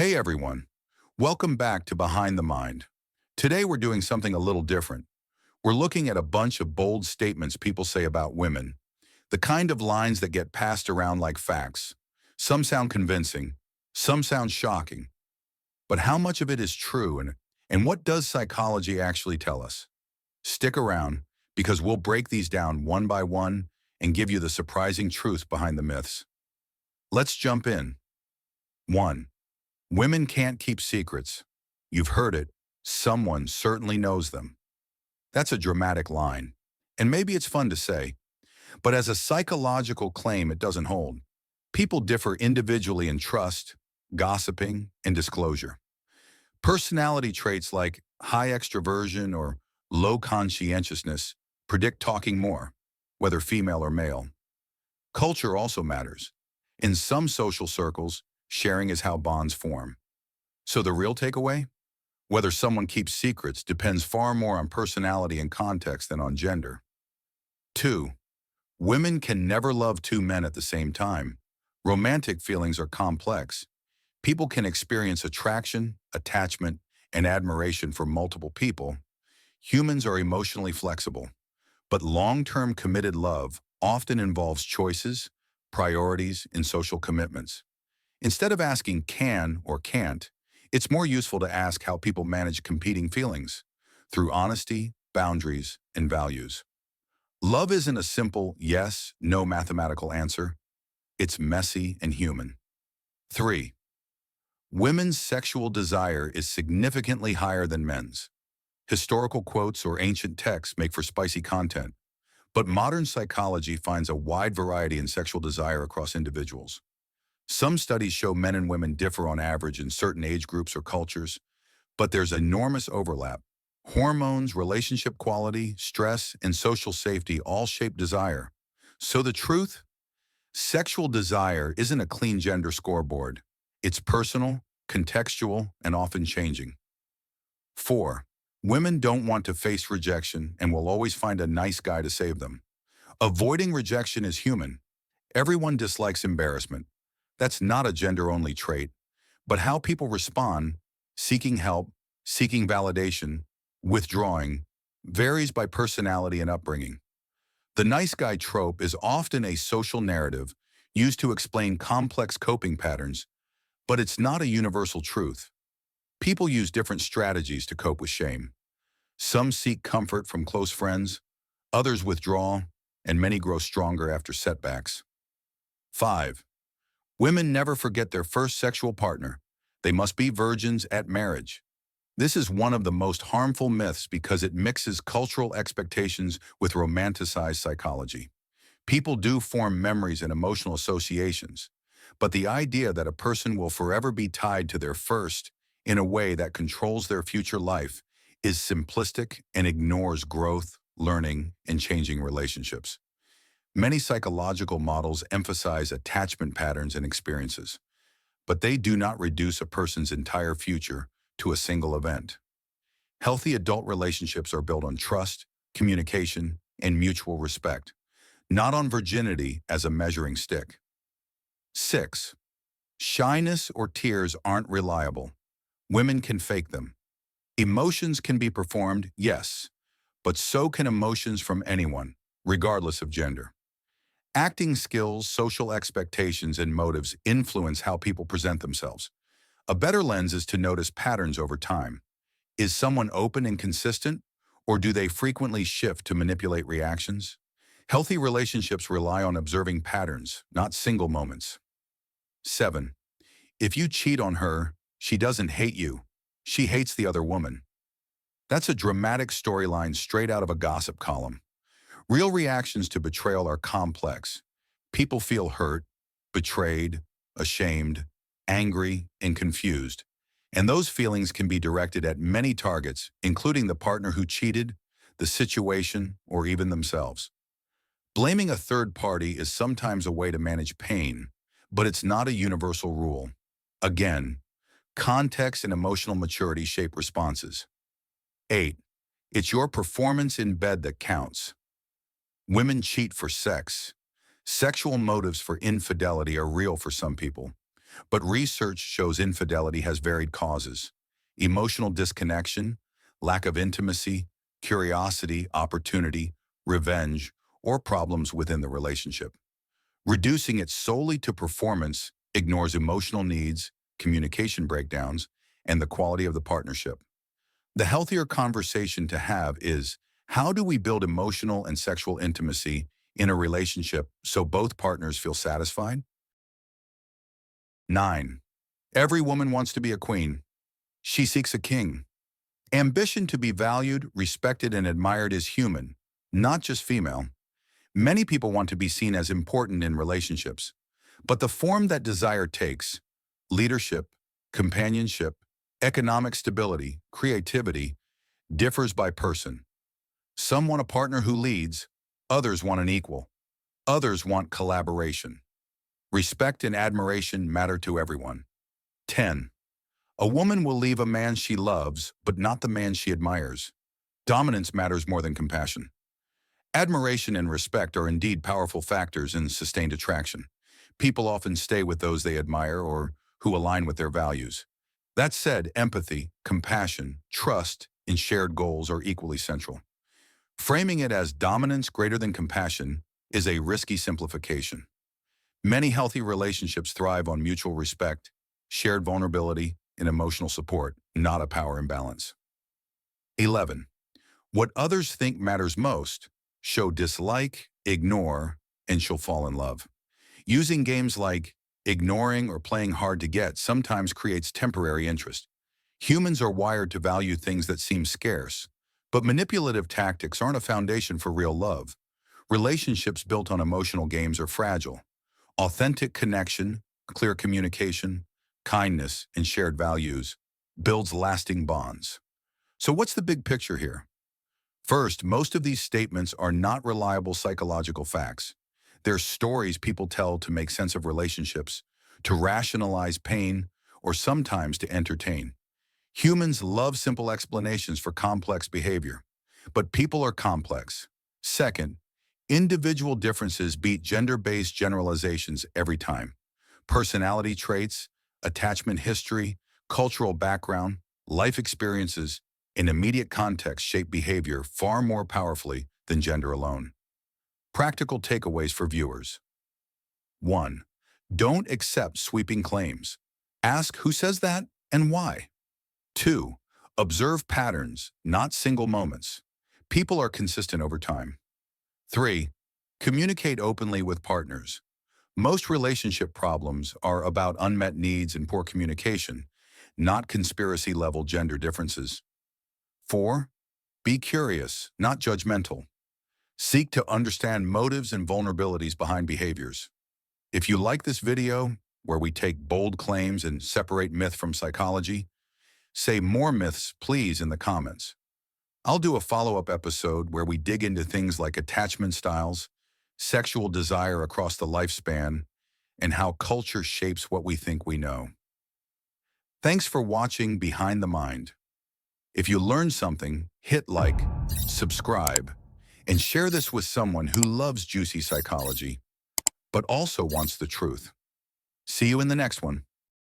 Hey everyone, welcome back to Behind the Mind. Today we're doing something a little different. We're looking at a bunch of bold statements people say about women, the kind of lines that get passed around like facts. Some sound convincing, some sound shocking, but how much of it is true and what does psychology actually tell us? Stick around because we'll break these down one by one and give you the surprising truth behind the myths. Let's jump in. 1. Women can't keep secrets. You've heard it. Someone certainly knows them. That's a dramatic line. And maybe it's fun to say, but as a psychological claim, it doesn't hold. People differ individually in trust, gossiping, and disclosure. Personality traits like high extroversion or low conscientiousness predict talking more, whether female or male. Culture also matters. In some social circles, sharing is how bonds form. So the real takeaway? Whether someone keeps secrets depends far more on personality and context than on gender. 2. Women can never love two men at the same time. Romantic feelings are complex. People can experience attraction, attachment, and admiration for multiple people. Humans are emotionally flexible, but long-term committed love often involves choices, priorities, and social commitments. Instead of asking can or can't, it's more useful to ask how people manage competing feelings through honesty, boundaries, and values. Love isn't a simple yes, no mathematical answer. It's messy and human. 3. Women's sexual desire is significantly higher than men's. Historical quotes or ancient texts make for spicy content, but modern psychology finds a wide variety in sexual desire across individuals. Some studies show men and women differ on average in certain age groups or cultures, but there's enormous overlap. Hormones, relationship quality, stress, and social safety all shape desire. So the truth? Sexual desire isn't a clean gender scoreboard. It's personal, contextual, and often changing. 4. Women don't want to face rejection and will always find a nice guy to save them. Avoiding rejection is human. Everyone dislikes embarrassment. That's not a gender-only trait, but how people respond, seeking help, seeking validation, withdrawing, varies by personality and upbringing. The nice guy trope is often a social narrative used to explain complex coping patterns, but it's not a universal truth. People use different strategies to cope with shame. Some seek comfort from close friends, others withdraw, and many grow stronger after setbacks. 5. Women never forget their first sexual partner. They must be virgins at marriage. This is one of the most harmful myths because it mixes cultural expectations with romanticized psychology. People do form memories and emotional associations, but the idea that a person will forever be tied to their first in a way that controls their future life is simplistic and ignores growth, learning, and changing relationships. Many psychological models emphasize attachment patterns and experiences, but they do not reduce a person's entire future to a single event. Healthy adult relationships are built on trust, communication, and mutual respect, not on virginity as a measuring stick. 6. Shyness or tears aren't reliable. Women can fake them. Emotions can be performed, yes, but so can emotions from anyone, regardless of gender. Acting skills, social expectations, and motives influence how people present themselves. A better lens is to notice patterns over time. Is someone open and consistent, or do they frequently shift to manipulate reactions? Healthy relationships rely on observing patterns, not single moments. 7. If you cheat on her, she doesn't hate you. She hates the other woman. That's a dramatic storyline straight out of a gossip column. Real reactions to betrayal are complex. People feel hurt, betrayed, ashamed, angry, and confused. And those feelings can be directed at many targets, including the partner who cheated, the situation, or even themselves. Blaming a third party is sometimes a way to manage pain, but it's not a universal rule. Again, context and emotional maturity shape responses. 8. It's your performance in bed that counts. Women cheat for sex. Sexual motives for infidelity are real for some people, But research shows infidelity has varied causes: emotional disconnection, lack of intimacy, curiosity, opportunity, revenge, or problems within the relationship. Reducing it solely to performance ignores emotional needs, communication breakdowns, and the quality of the partnership. The healthier conversation to have is, how do we build emotional and sexual intimacy in a relationship so both partners feel satisfied? 9. Every woman wants to be a queen. She seeks a king. Ambition to be valued, respected, and admired is human, not just female. Many people want to be seen as important in relationships, but the form that desire takes, leadership, companionship, economic stability, creativity, differs by person. Some want a partner who leads, others want an equal, others want collaboration. Respect and admiration matter to everyone. 10. A woman will leave a man she loves, but not the man she admires. Dominance matters more than compassion. Admiration and respect are indeed powerful factors in sustained attraction. People often stay with those they admire or who align with their values. That said, empathy, compassion, trust, and shared goals are equally central. Framing it as dominance greater than compassion is a risky simplification. Many healthy relationships thrive on mutual respect, shared vulnerability, and emotional support, not a power imbalance. 11. What others think matters most: show dislike, ignore, and she'll fall in love. Using games like ignoring or playing hard to get sometimes creates temporary interest. Humans are wired to value things that seem scarce, but manipulative tactics aren't a foundation for real love. Relationships built on emotional games are fragile. Authentic connection, clear communication, kindness, and shared values builds lasting bonds. So what's the big picture here? First, most of these statements are not reliable psychological facts. They're stories people tell to make sense of relationships, to rationalize pain, or sometimes to entertain. Humans love simple explanations for complex behavior, but people are complex. Second, individual differences beat gender-based generalizations every time. Personality traits, attachment history, cultural background, life experiences, and immediate context shape behavior far more powerfully than gender alone. Practical takeaways for viewers. 1. Don't accept sweeping claims. Ask who says that and why. 2. Observe patterns, not single moments. People are consistent over time. 3. Communicate openly with partners. Most relationship problems are about unmet needs and poor communication, not conspiracy-level gender differences. 4. Be curious, not judgmental. Seek to understand motives and vulnerabilities behind behaviors. If you like this video, where we take bold claims and separate myth from psychology, say more myths, please, in the comments. I'll do a follow-up episode where we dig into things like attachment styles, sexual desire across the lifespan, and how culture shapes what we think we know. Thanks for watching Behind the Mind. If you learned something, hit like, subscribe, and share this with someone who loves juicy psychology, but also wants the truth. See you in the next one.